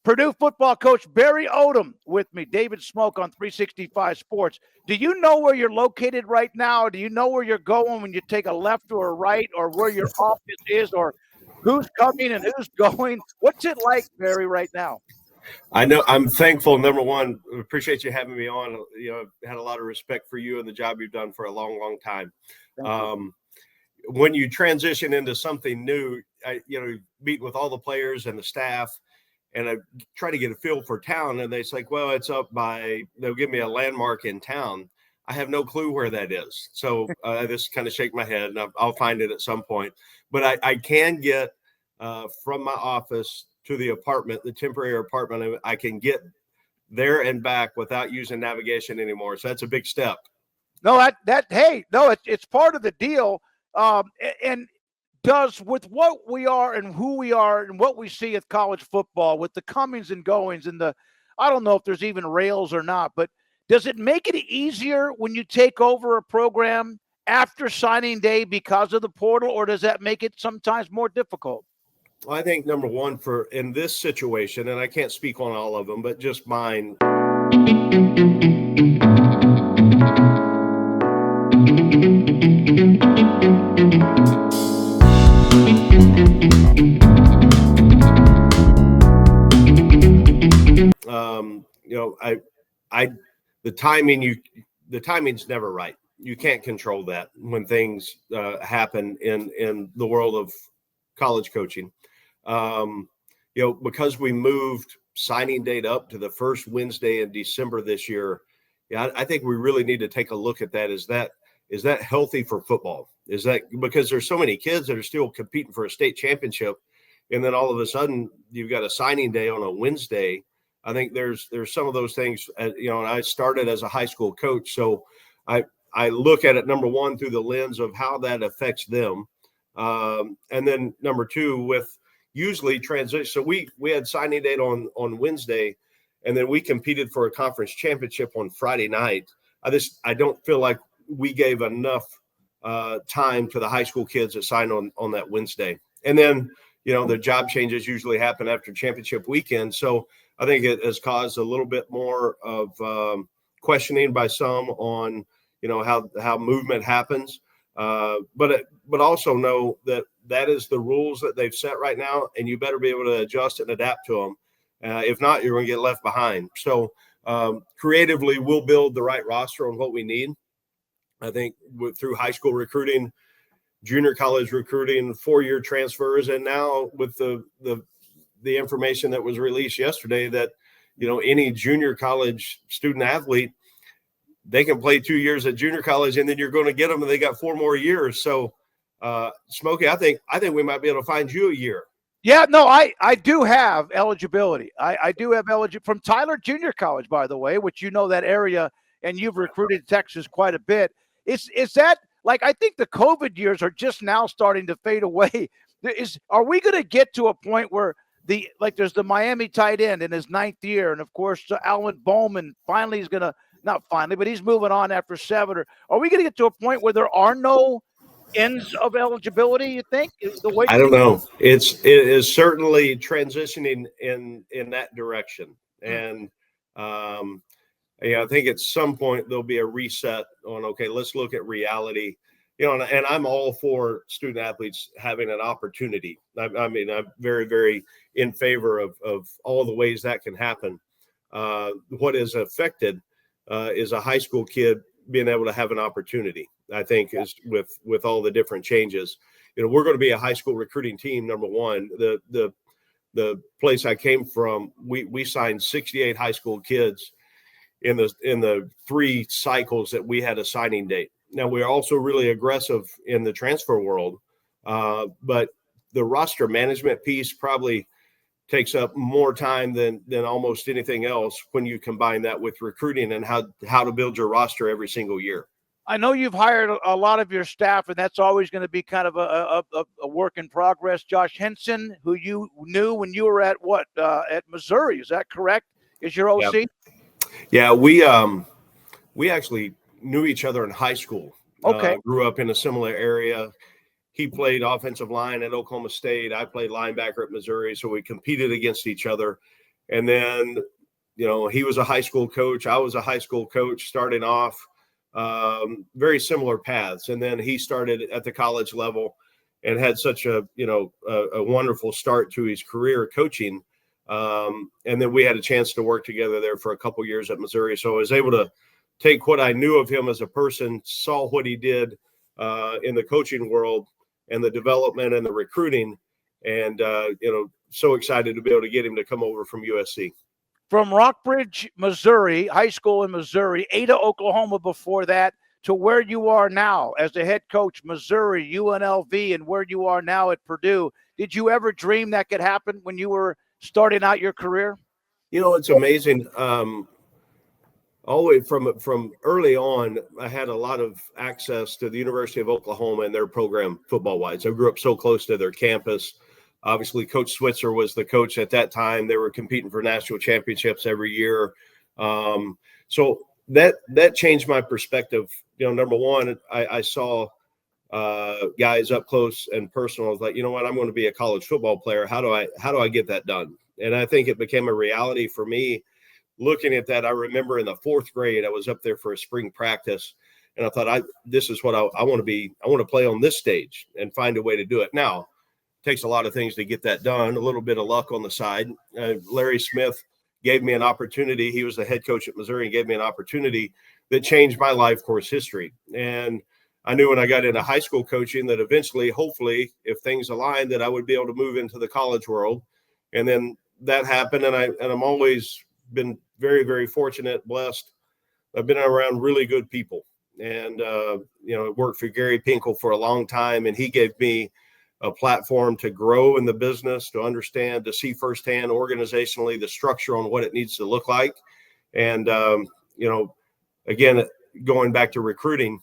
Purdue football coach Barry Odom with me, David Smoke on 365 Sports. Do you know where you're located right now? Do you know where you're going when you take a left or a right, or where your office is, or who's coming and who's going? What's it like, Barry, right now? I know. I'm thankful. Number one, appreciate you having me on. I've had a lot of respect for you and the job you've done for a long, long time. When you transition into something new, meet with all the players and the staff, and I try to get a feel for town, and they say, well, it's up by, they'll give me a landmark in town. I have no clue where that is. So I just kind of shake my head, and I'll find it at some point. But I can get from my office to the apartment, the temporary apartment. I can get there and back without using navigation anymore. So that's a big step. No, it's part of the deal. And does with what we are and who we are and what we see at college football with the comings and goings and I don't know if there's even rails or not, but does it make it easier when you take over a program after signing day because of the portal, or does that make it sometimes more difficult? Well, I think number one, in this situation, and I can't speak on all of them, but just mine. The timing's never right. You can't control that when things happen in the world of college coaching. Because we moved signing date up to the first Wednesday in December this year. Yeah, I think we really need to take a look at that. Is that healthy for football? Is that because there's so many kids that are still competing for a state championship, and then all of a sudden you've got a signing day on a Wednesday? I think there's some of those things, and I started as a high school coach, so I look at it, number one, through the lens of how that affects them. And then number two, with usually transition. So we had signing date on Wednesday, and then we competed for a conference championship on Friday night. I don't feel like we gave enough time to the high school kids that signed on that Wednesday. And then, the job changes usually happen after championship weekend. So I think it has caused a little bit more of questioning by some on, how movement happens. But also know that is the rules that they've set right now, and you better be able to adjust and adapt to them. If not, you're going to get left behind. So creatively, we'll build the right roster on what we need. I think through high school recruiting, junior college recruiting, 4-year transfers, and now with the information that was released yesterday that, any junior college student athlete, they can play 2 years at junior college, and then you're going to get them, and they got 4 more years. So, Smokey, I think we might be able to find you a year. Yeah, no, I do have eligibility. I do have eligibility from Tyler Junior College, by the way, which that area, and you've recruited Texas quite a bit. Is that like, I think the COVID years are just now starting to fade away. Are we going to get to a point where there's the Miami tight end in his 9th year, and of course Alvin Bowman finally is going to, not finally, but he's moving on after 7. Or are we going to get to a point where there are no ends of eligibility, you think? I don't know. It is certainly transitioning in that direction. And I think at some point there'll be a reset on, okay, let's look at reality. And I'm all for student athletes having an opportunity. I mean, I'm very, very in favor of all the ways that can happen. What is affected is a high school kid being able to have an opportunity, I think, is with all the different changes. We're going to be a high school recruiting team, number one. The place I came from, we signed 68 high school kids in the 3 cycles that we had a signing date. Now, we're also really aggressive in the transfer world, but the roster management piece probably takes up more time than almost anything else when you combine that with recruiting and how to build your roster every single year. I know you've hired a lot of your staff, and that's always going to be kind of a work in progress. Josh Henson, who you knew when you were at Missouri, is that correct? Is your OC? Yeah, we actually knew each other in high school. Okay. Grew up in a similar area. He played offensive line at Oklahoma State. I played linebacker at Missouri, so we competed against each other. And then, he was a high school coach. I was a high school coach starting off, very similar paths. And then he started at the college level and had such a wonderful start to his career coaching. And then we had a chance to work together there for a couple years at Missouri. So I was able to take what I knew of him as a person, saw what he did in the coaching world and the development and the recruiting. And, so excited to be able to get him to come over from USC. From Rockbridge, Missouri, high school in Missouri, Ada, Oklahoma before that, to where you are now as the head coach, Missouri, UNLV, and where you are now at Purdue. Did you ever dream that could happen when you were starting out your career? It's amazing. Always from early on, I had a lot of access to the University of Oklahoma and their program football-wise. I grew up so close to their campus. Obviously, Coach Switzer was the coach at that time. They were competing for national championships every year. So that changed my perspective. Number one, I saw guys up close and personal. I was like, you know what, I'm going to be a college football player. How do I get that done? And I think it became a reality for me. Looking at that, I remember in the fourth grade, I was up there for a spring practice, and I thought, this is what I want to be. I want to play on this stage and find a way to do it. Now, takes a lot of things to get that done, a little bit of luck on the side. Larry Smith gave me an opportunity. He was the head coach at Missouri and gave me an opportunity that changed my life course history. And I knew when I got into high school coaching that eventually, hopefully, if things aligned, that I would be able to move into the college world. And then that happened. And I'm always been very, very fortunate, blessed. I've been around really good people, and, worked for Gary Pinkel for a long time. And he gave me a platform to grow in the business, to understand, to see firsthand organizationally the structure on what it needs to look like. And, again, going back to recruiting,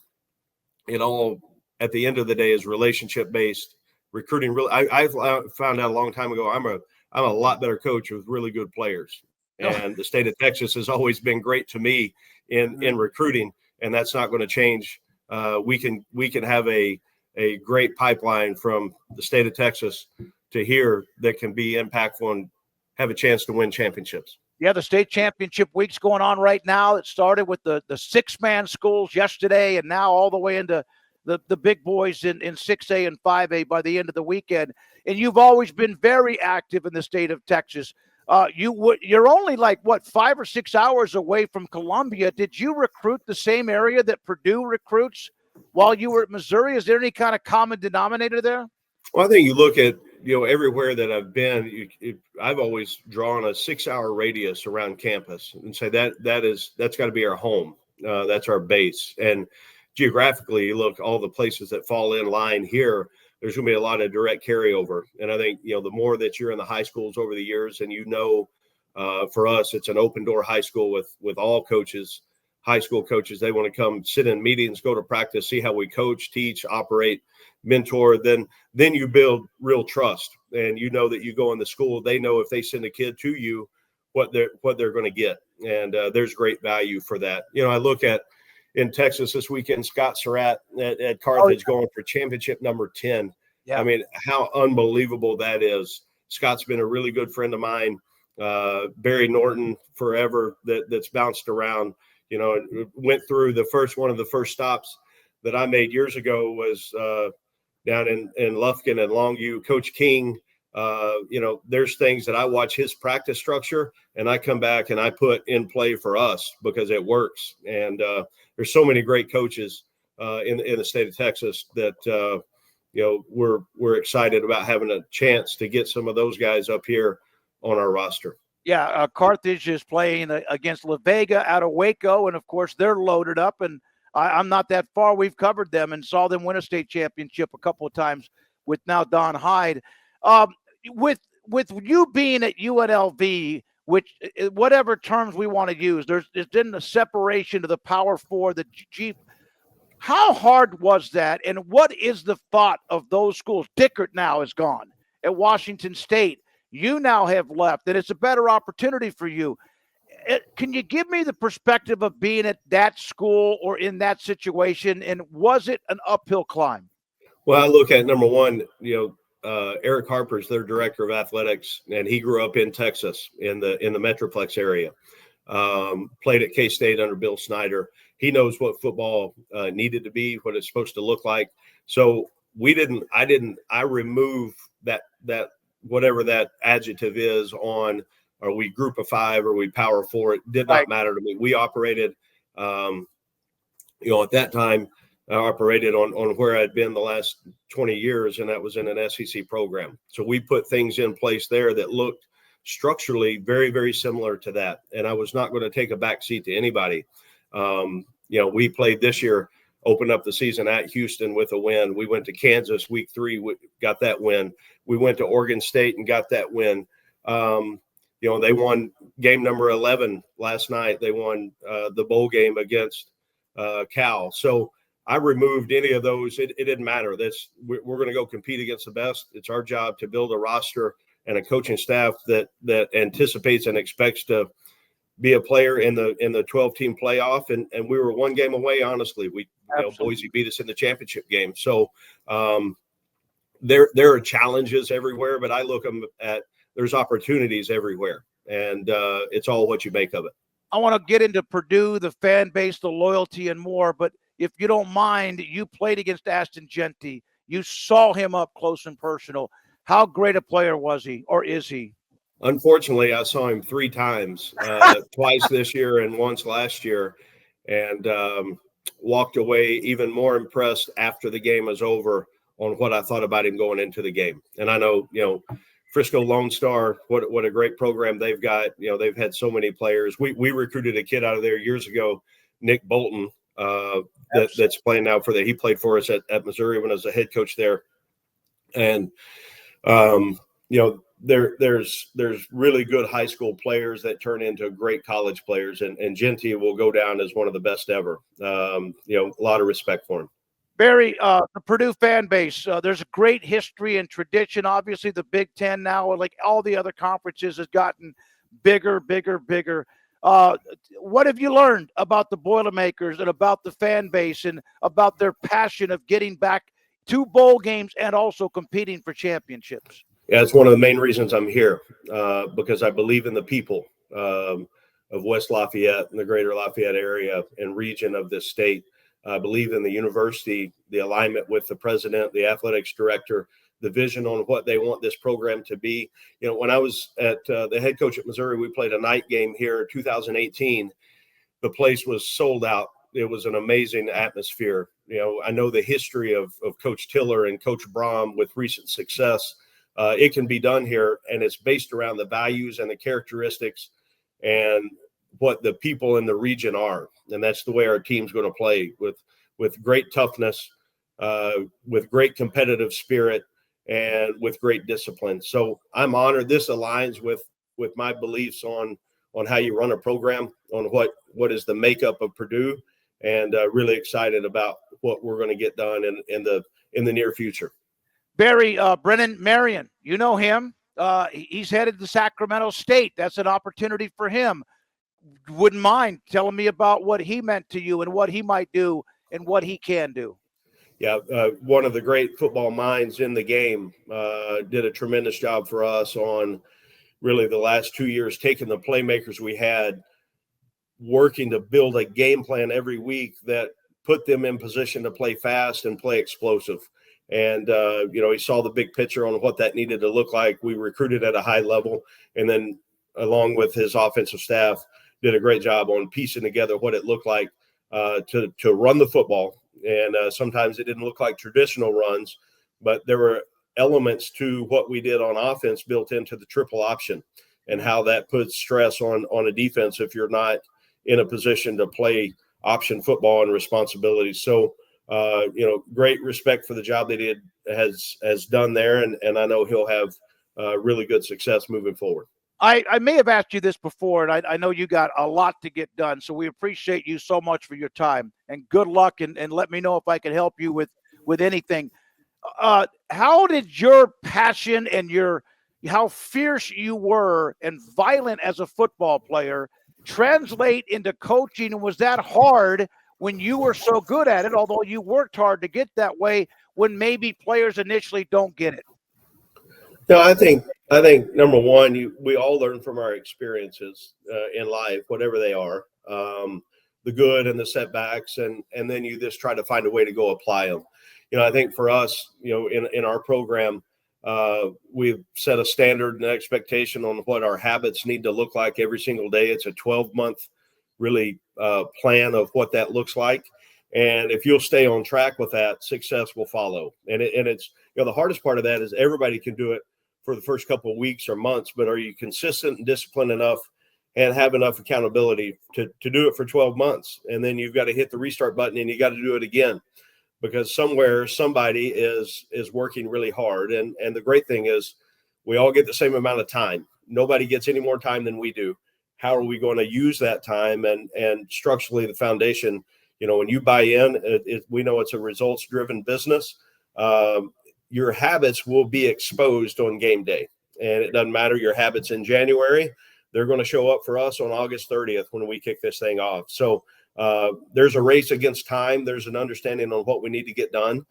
it all at the end of the day is relationship based recruiting. Really, I found out a long time ago, I'm a lot better coach with really good players. And the state of Texas has always been great to me in recruiting, and that's not going to change. We can have a great pipeline from the state of Texas to here that can be impactful and have a chance to win championships. Yeah, the state championship week's going on right now. It started with the 6-man schools yesterday, and now all the way into the big boys in 6A and 5A by the end of the weekend. And you've always been very active in the state of Texas. You're only 5 or 6 hours away from Columbia. Did you recruit the same area that Purdue recruits while you were at Missouri? Is there any kind of common denominator there? Well, I think you look at, everywhere that I've been, I've always drawn a 6-hour radius around campus and say that's got to be our home. That's our base. And geographically, you look all the places that fall in line here, there's going to be a lot of direct carryover. And I think, the more that you're in the high schools over the years, and for us, it's an open door high school with all coaches, high school coaches. They want to come sit in meetings, go to practice, see how we coach, teach, operate, mentor. Then you build real trust, and that you go in the school, they know if they send a kid to you, what they're going to get. And there's great value for that. I look at in Texas this weekend, Scott Surratt at Carthage going for championship number 10. Yeah. I mean, how unbelievable that is. Scott's been a really good friend of mine. Barry Norton forever that's bounced around. Went through one of the first stops that I made years ago was down in Lufkin and Longview. Coach King, there's things that I watch his practice structure and I come back and I put in play for us because it works. And there's so many great coaches in the state of Texas that, we're excited about having a chance to get some of those guys up here on our roster. Yeah, Carthage is playing against La Vega out of Waco, and of course they're loaded up. And I'm not that far. We've covered them and saw them win a state championship a couple of times with now Don Hyde. With you being at UNLV, which whatever terms we want to use, there's been a separation to the Power Four, the G. How hard was that, and what is the thought of those schools? Dickert now is gone at Washington State. You now have left, and it's a better opportunity for you. Can you give me the perspective of being at that school or in that situation, and was it an uphill climb? Well, I look at number one, Eric Harper's their director of athletics, and he grew up in Texas in the Metroplex area. Played at K-State under Bill Snyder. He knows what football needed to be, what it's supposed to look like. So I removed that whatever that adjective is on, are we group of five, or we power four? It did not matter to me. We operated, at that time, I operated on where I'd been the last 20 years, and that was in an SEC program. So we put things in place there that looked structurally very, very similar to that. And I was not going to take a back seat to anybody. We played this year, opened up the season at Houston with a win. We went to Kansas week 3, got that win. We went to Oregon State and got that win. They won game number 11 last night. They won the bowl game against Cal. So I removed any of those. It didn't matter. We're going to go compete against the best. It's our job to build a roster and a coaching staff that anticipates and expects to be a player in the 12-team playoff. And we were one game away, honestly. Boise beat us in the championship game. So there are challenges everywhere, but I look at there's opportunities everywhere, and it's all what you make of it. I want to get into Purdue, the fan base, the loyalty, and more, but if you don't mind, you played against Ashton Jeanty. You saw him up close and personal. How great a player was he, or is he? Unfortunately, I saw him 3 times, twice this year and once last year, and walked away even more impressed after the game was over on what I thought about him going into the game. And I know, Frisco Lone Star, what a great program they've got. They've had so many players. We recruited a kid out of there years ago, Nick Bolton, that's playing now he played for us at Missouri when I was a head coach there. And, there's really good high school players that turn into great college players, and Jeanty will go down as one of the best ever. A lot of respect for him. Barry, the Purdue fan base, there's a great history and tradition. Obviously, the Big Ten now, like all the other conferences, has gotten bigger. What have you learned about the Boilermakers and about the fan base and about their passion of getting back to bowl games and also competing for championships? Yeah, it's one of the main reasons I'm here, because I believe in the people of West Lafayette and the greater Lafayette area and region of this state. I believe in the university, the alignment with the president, the athletics director, the vision on what they want this program to be. When I was at the head coach at Missouri, we played a night game here in 2018. The place was sold out. It was an amazing atmosphere. I know the history of Coach Tiller and Coach Brom with recent success. It can be done here, and it's based around the values and the characteristics and what the people in the region are. And that's the way our team's going to play, with great toughness, with great competitive spirit, and with great discipline. So I'm honored. This aligns with my beliefs on how you run a program, on what is the makeup of Purdue, and really excited about what we're going to get done in the near future. Barry, Brennan Marion, you know him. He's headed to Sacramento State. That's an opportunity for him. Wouldn't mind telling me about what he meant to you and what he might do and what he can do. Yeah, one of the great football minds in the game, did a tremendous job for us on really the last 2 years, taking the playmakers we had, working to build a game plan every week that put them in position to play fast and play explosive. And, he saw the big picture on what that needed to look like. We recruited at a high level, and then along with his offensive staff, did a great job on piecing together what it looked like to run the football. And sometimes it didn't look like traditional runs, but there were elements to what we did on offense built into the triple option, and how that puts stress on a defense if you're not in a position to play option football and responsibilities. So, great respect for the job they did has done there. And I know he'll have really good success moving forward. I may have asked you this before, and I know you got a lot to get done, so we appreciate you so much for your time, and good luck, and let me know if I can help you with anything. How did your passion and how fierce you were and violent as a football player translate into coaching? And was that hard when you were so good at it, although you worked hard to get that way, when maybe players initially don't get it? No, I think number one, we all learn from our experiences in life, whatever they are, the good and the setbacks, and then you just try to find a way to go apply them. I think for us, in our program, we've set a standard and expectation on what our habits need to look like every single day. It's a 12-month really plan of what that looks like. And if you'll stay on track with that, success will follow. And it's, the hardest part of that is everybody can do it for the first couple of weeks or months, but are you consistent and disciplined enough and have enough accountability to do it for 12 months? And then you've got to hit the restart button and you got to do it again, because somewhere somebody is working really hard. And the great thing is we all get the same amount of time. Nobody gets any more time than we do. How are we going to use that time? And structurally, the foundation, when you buy in, we know it's a results driven business. Your habits will be exposed on game day, and it doesn't matter your habits in January. They're going to show up for us on August 30th when we kick this thing off. So there's a race against time. There's an understanding on what we need to get done.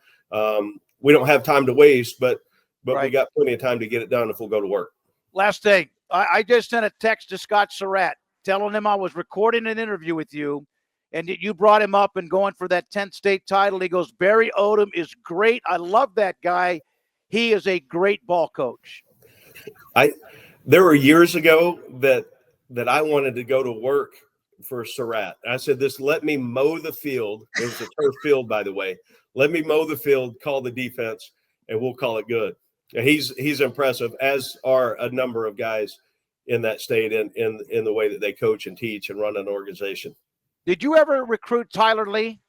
We don't have time to waste, but Right. We got plenty of time to get it done if we'll go to work. Last thing, I just sent a text to Scott Surratt telling him I was recording an interview with you and that you brought him up and going for that 10th state title. He goes, Barry Odom is great. I love that guy. He is a great ball coach. There were years ago that I wanted to go to work for Surratt. I said, let me mow the field. It was a turf field, by the way. Let me mow the field, call the defense, and we'll call it good. And he's impressive, as are a number of guys in that state in the way that they coach and teach and run an organization. Did you ever recruit Tyler Lee?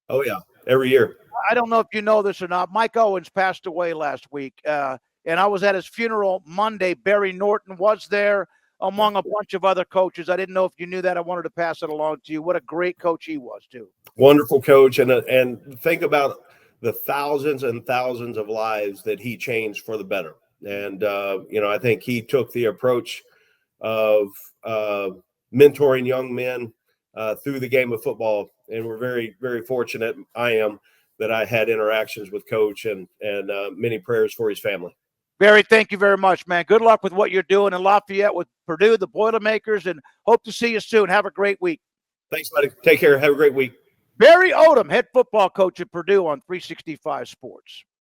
Oh, yeah, every year. I don't know if you know this or not. Mike Owens passed away last week, and I was at his funeral Monday. Barry Norton was there, among a bunch of other coaches. I didn't know if you knew that. I wanted to pass it along to you. What a great coach he was, too. Wonderful coach. And think about the thousands and thousands of lives that he changed for the better. And, I think he took the approach of mentoring young men through the game of football. And we're very, very fortunate, that I had interactions with Coach, and many prayers for his family. Barry, thank you very much, man. Good luck with what you're doing in Lafayette with Purdue, the Boilermakers, and hope to see you soon. Have a great week. Thanks, buddy. Take care. Have a great week. Barry Odom, head football coach at Purdue on 365 Sports.